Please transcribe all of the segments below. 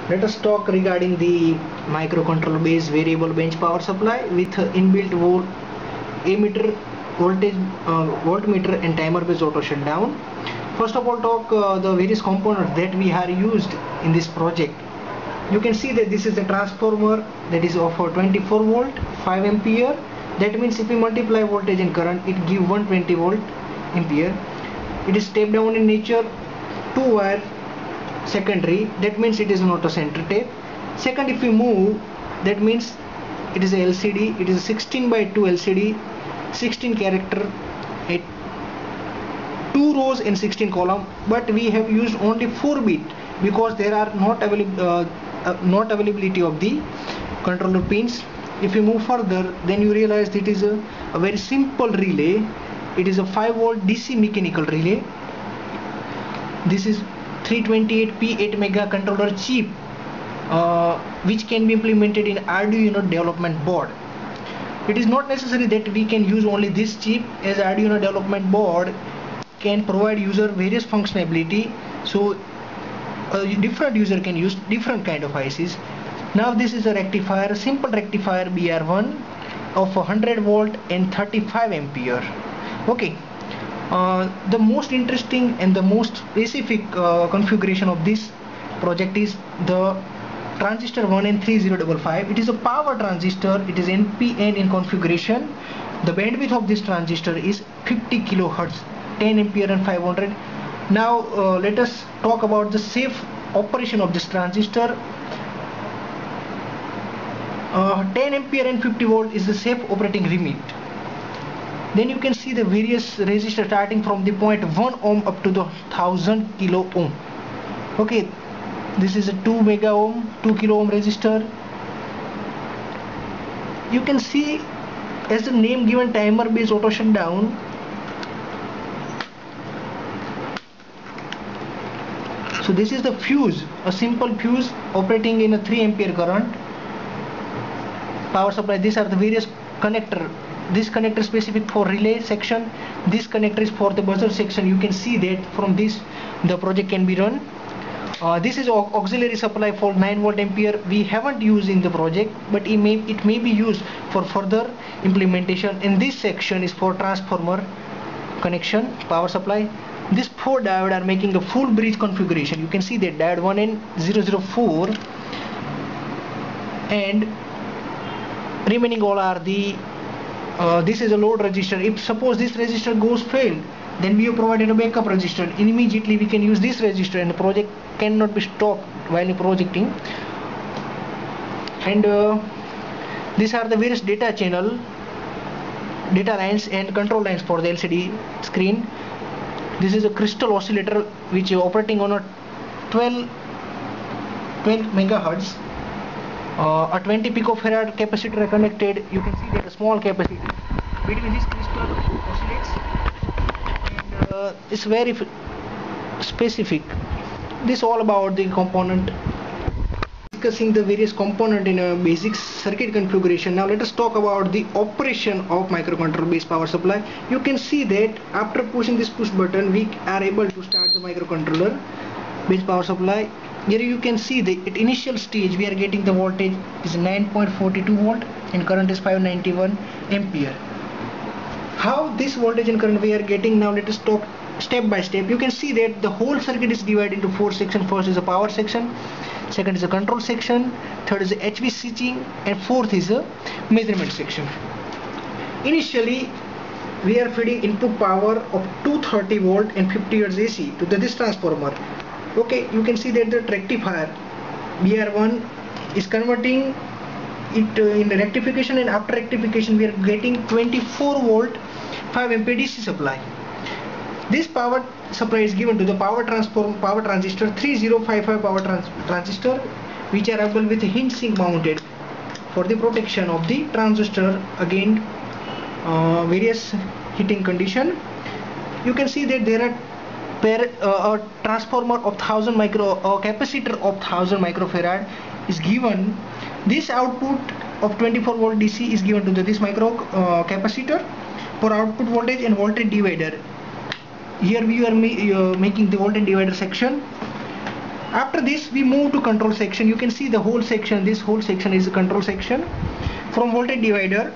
Let us talk regarding the microcontroller based variable bench power supply with inbuilt ammeter, voltage, voltmeter and timer based auto shutdown. First of all, talk the various components that we are used in this project. You can see that this is a transformer that is of 24 volt 5 ampere. That means if we multiply voltage and current, it gives 120 volt ampere. It is step down in nature, 2 wire secondary, that means it is not a center tape. Second, if we move, that means it is a LCD. It is a 16 by 2 LCD, 16 character, 2 rows and 16 column, but we have used only 4 bit because there are not availability of the controller pins. If you move further, then you realize it is a very simple relay. It is a 5 volt DC mechanical relay. This is 328p 8 mega controller chip, which can be implemented in Arduino development board. It is not necessary that we can use only this chip, as Arduino development board can provide user various functionality, so a different user can use different kind of ICs. Now this is a rectifier, simple rectifier BR1 of 100 volt and 35 ampere. Okay. The most interesting and the most specific configuration of this project is the transistor 1N3055. It is a power transistor. It is NPN in configuration. The bandwidth of this transistor is 50 kilohertz, 10 ampere and 500. Now let us talk about the safe operation of this transistor. 10 ampere and 50 volt is the safe operating limit. Then you can see the various resistors starting from the point 1 ohm up to the 1000 kilo ohm. Okay, this is a 2 mega ohm, 2 kilo ohm resistor. You can see, as the name given, timer based auto shutdown. So this is the fuse, a simple fuse operating in a 3 ampere current. Power supply. These are the various connector. This connector is specific for relay section. This connector is for the buzzer section. You can see that from this the project can be run. This is auxiliary supply for 9 volt ampere. We haven't used in the project, but it may be used for further implementation. And this section is for transformer connection, power supply. These 4 diodes are making a full bridge configuration. You can see that diode 1N004 and remaining all are the this is a load resistor. If suppose this resistor goes failed, then we have provided a backup resistor. Immediately we can use this resistor and the project cannot be stopped while projecting. And these are the various data channel, data lines and control lines for the LCD screen. This is a crystal oscillator which is operating on a 12 megahertz. A 20 picofarad capacitor connected. You can see that a small capacitor between this crystal oscillates, and it's very specific. This all about the component. Discussing the various component in a basic circuit configuration. Now let us talk about the operation of microcontroller based power supply. You can see that after pushing this push button, we are able to start the microcontroller based power supply. Here you can see the at initial stage we are getting the voltage is 9.42 volt and current is 591 ampere. How this voltage and current we are getting, now let us talk step by step. You can see that the whole circuit is divided into 4 sections. First is a power section, second is a control section, third is a HV switching, and fourth is a measurement section. Initially we are feeding input power of 230 volt and 50 Hz AC to this transformer. Okay, you can see that the rectifier BR1 is converting it in the rectification, and after rectification we are getting 24 volt 5 ampere DC supply. This power supply is given to the power transistor 3055 power transistor, which are available with a hinge sink mounted for the protection of the transistor against various heating condition. You can see that there are a transformer of 1000 micro, capacitor of 1000 microfarad is given. This output of 24 volt DC is given to this micro capacitor for output voltage and voltage divider. Here we are making the voltage divider section. After this we move to control section. You can see the whole section, this whole section is the control section. From voltage divider,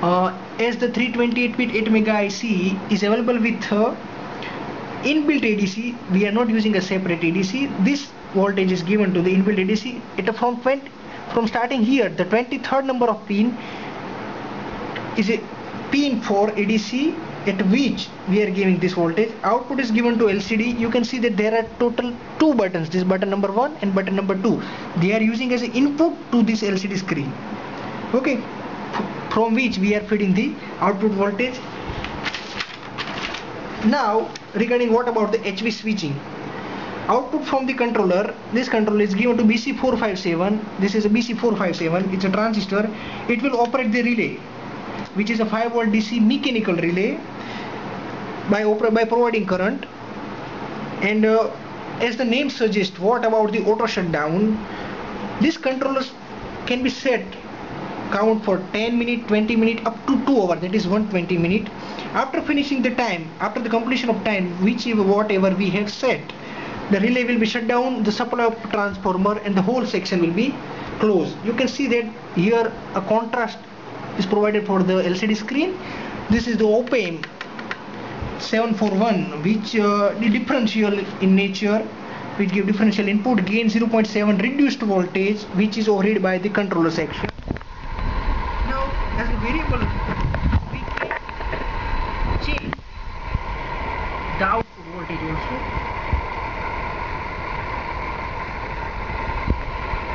as the 328-bit 8 mega IC is available with inbuilt ADC, we are not using a separate ADC. This voltage is given to the inbuilt ADC. From starting here, the 23rd number of pin is a pin for ADC at which we are giving this voltage. Output is given to LCD. You can see that there are total two buttons, this button number 1 and button number 2. They are using as an input to this LCD screen. Okay, from which we are feeding the output voltage. Now regarding what about the HV switching. Output from the controller, this controller is given to BC457. This is a BC457, it's a transistor. It will operate the relay, which is a 5 volt DC mechanical relay by providing current. And as the name suggests, what about the auto shutdown? This controller can be set count for 10 minutes, 20 minutes, up to 2 hours, that is 120 minutes. After finishing the time, after the completion of time, whatever we have set, the relay will be shut down, the supply of transformer and the whole section will be closed. You can see that here a contrast is provided for the LCD screen. This is the op-amp 741, which the differential in nature, which give differential input, gain 0.7, reduced voltage, which is override by the controller section. Now as a variable we can change the output voltage also.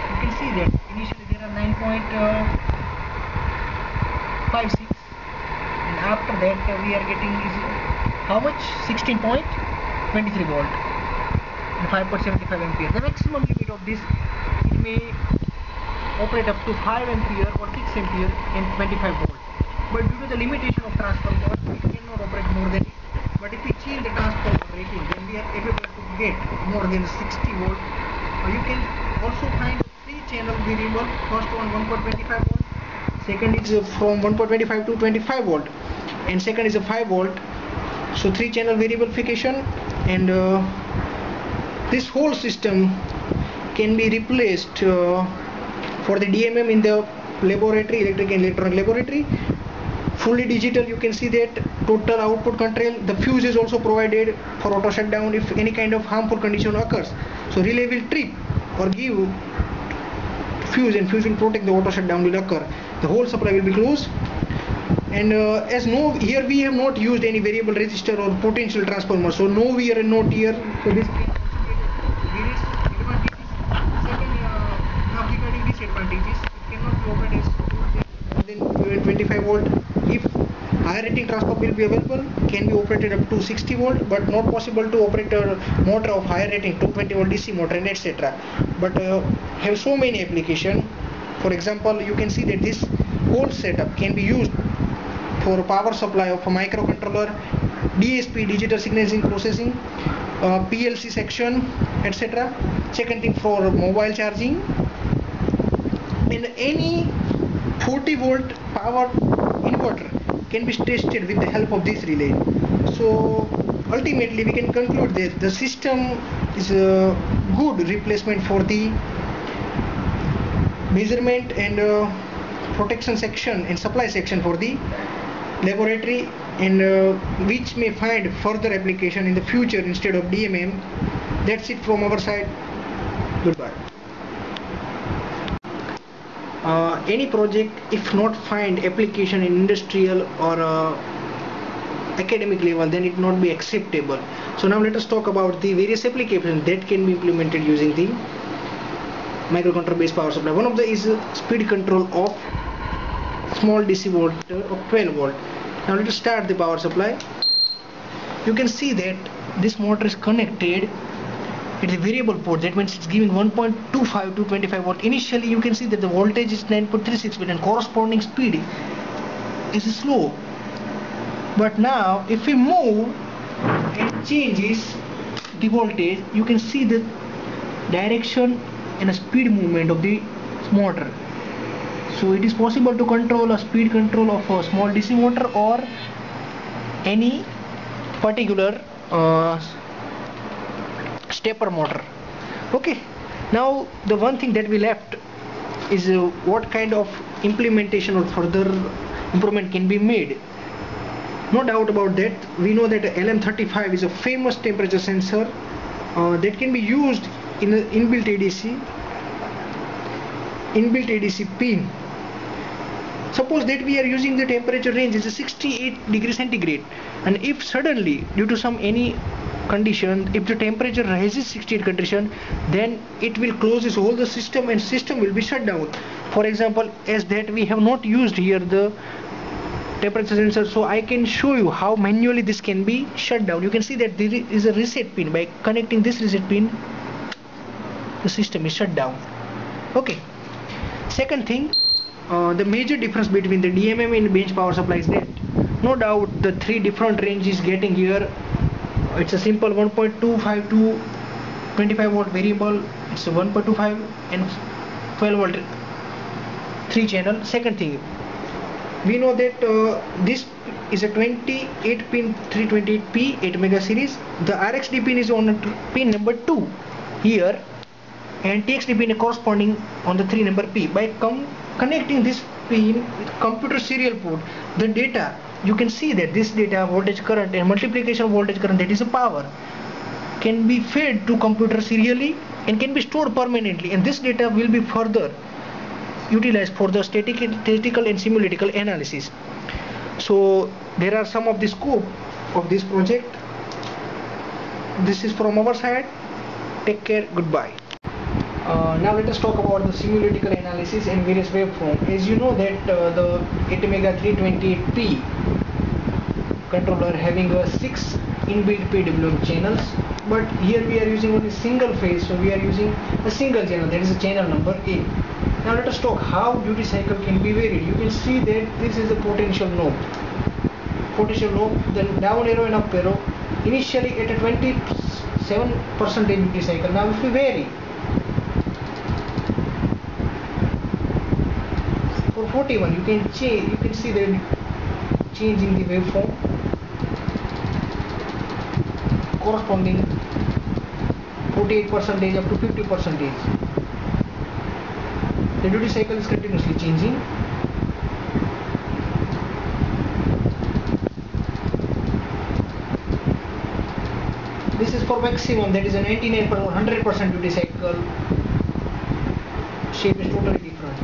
You can see that initially there are 9.56 and after that we are getting how much? 16.23 volt and 5.75 ampere. The maximum limit of this, it may operate up to 5 ampere or 6 ampere and 25 volt. But due to the limitation of transformer, it cannot operate more than it. But if we change the transformer rating, then we are able to get more than 60 volt. You can also find 3 channel variable. First one 1.25 volt, second is from 1.25 to 25 volt, and second is a 5 volt. So 3 channel variabilification, and this whole system can be replaced for the DMM in the laboratory, electric and electronic laboratory. Fully digital, you can see that total output control. The fuse is also provided for auto shutdown if any kind of harmful condition occurs. So relay will trip or give fuse, and fuse will protect the auto shutdown will occur. The whole supply will be closed. And here we have not used any variable resistor or potential transformer, so no wear and no tear. So this can various advantages. Second, now regarding disadvantages, it cannot be operated more than 25 volt. If higher rating transformer will be available, can be operated up to 60 volt, but not possible to operate a motor of higher rating, 220 volt DC motor and etc. But have so many applications. For example, you can see that this whole setup can be used for power supply of a microcontroller, DSP, digital signal processing, PLC section, etc. Second thing, for mobile charging, and any 40 volt power inverter can be tested with the help of this relay. So ultimately we can conclude that the system is a good replacement for the measurement and protection section and supply section for the laboratory, and which may find further application in the future instead of DMM. That's it from our side. Goodbye. Any project, if not find application in industrial or academic level, then it not be acceptable. So now let us talk about the various applications that can be implemented using the microcontroller based power supply. One of the is speed control of small DC motor of 12 volt. Now let us start the power supply. You can see that this motor is connected. It is a variable port, that means it's giving 1.25 to 25 volt. Initially you can see that the voltage is 9.36 volt and corresponding speed is slow. But now if we move and changes the voltage, you can see the direction and a speed movement of the motor. So it is possible to control a speed control of a small DC motor or any particular stepper motor. Okay, now the one thing that we left is what kind of implementation or further improvement can be made. No doubt about that. We know that LM35 is a famous temperature sensor that can be used in the inbuilt ADC pin. Suppose that we are using the temperature range is a 68 degrees centigrade, and if suddenly due to any condition, if the temperature rises 68 condition, then it will closes all the system and system will be shut down. For example, as that we have not used here the temperature sensor, so I can show you how manually this can be shut down. You can see that there is a reset pin. By connecting this reset pin, the system is shut down. Okay, second thing, the major difference between the DMM and bench power supply is that no doubt the three different ranges getting here. It's a simple 1.25 to 25 volt variable. It's a 1.25 and 12 volt 3 channel. Second thing, we know that this is a 28 pin 328p 8 mega series. The RxD pin is on pin number 2 here, and TXD pin corresponding on the 3 number P. By connecting this pin with computer serial port, the data, you can see that this data voltage current and multiplication voltage current, that is a power, can be fed to computer serially and can be stored permanently, and this data will be further utilized for the statistical and simulatical analysis. So there are some of the scope of this project. This is from our side. Take care. Goodbye. Now let us talk about the simulatical analysis and various waveform. As you know that the 8 mega 328p controller having 6 inbuilt PWM channels, but here we are using only single phase, so we are using a single channel, that is a channel number A. Now let us talk how duty cycle can be varied. You can see that this is a potential knob. The down arrow and up arrow initially at a 27% duty cycle. Now if we vary for 41, you can see the change in the waveform corresponding 48% up to 50%. The duty cycle is continuously changing. This is for maximum, that is a 99% or 100% duty cycle. Shape is totally different.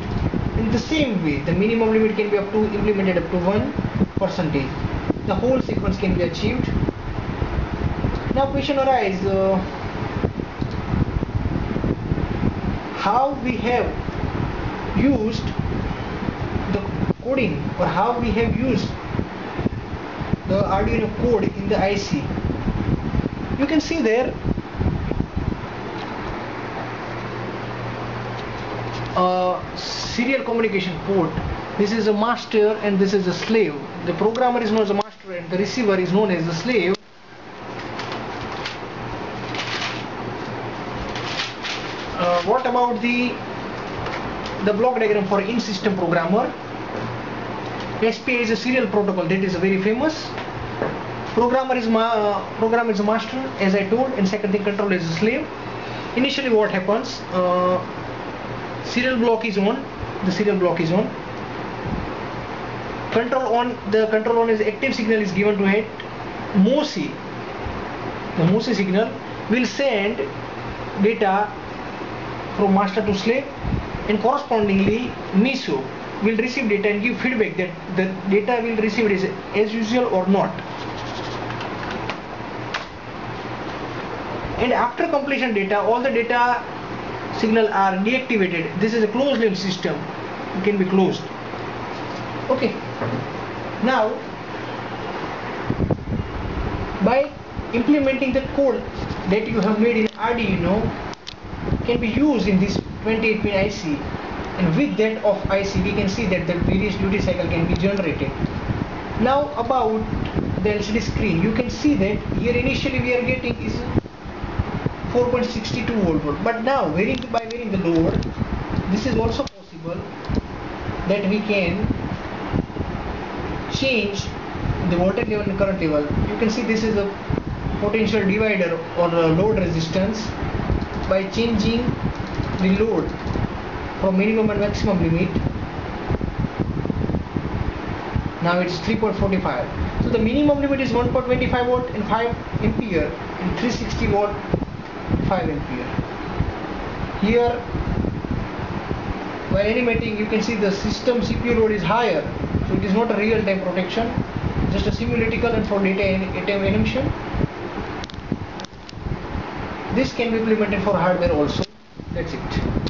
In the same way, the minimum limit can be implemented up to 1%. The whole sequence can be achieved. Now question arises, how we have used the coding, or how we have used the Arduino code in the IC. You can see there serial communication port. This is a master and this is a slave. The programmer is known as a master and the receiver is known as the slave. What about the block diagram for in-system programmer? SPI is a serial protocol that is very famous. Programmer is a master, as I told, and second thing, controller is a slave. Initially what happens, serial block is on, the serial block is on, control on, the control on is active signal is given to it. MOSI, the MOSI signal will send data from master to slave, and correspondingly MISO will receive data and give feedback that the data will receive is as usual or not. And after completion data, all the data signal are deactivated. This is a closed loop system. It can be closed. Okay. Now, by implementing the code that you have made in Arduino can be used in this 28 pin IC, and with that of IC we can see that the various duty cycle can be generated. Now about the LCD screen, you can see that here initially we are getting is 4.62 volt, but now by varying the load, this is also possible that we can change the voltage level and current level. You can see this is a potential divider or a load resistance. by changing the load from minimum and maximum limit. Now it's 3.45. So the minimum limit is 1.25 watt and 5 ampere and 360 watt 5 ampere. Here while animating you can see the system CPU load is higher, so it is not a real time protection, just a simulatical and for data animation. This can be implemented for hardware also. That's it.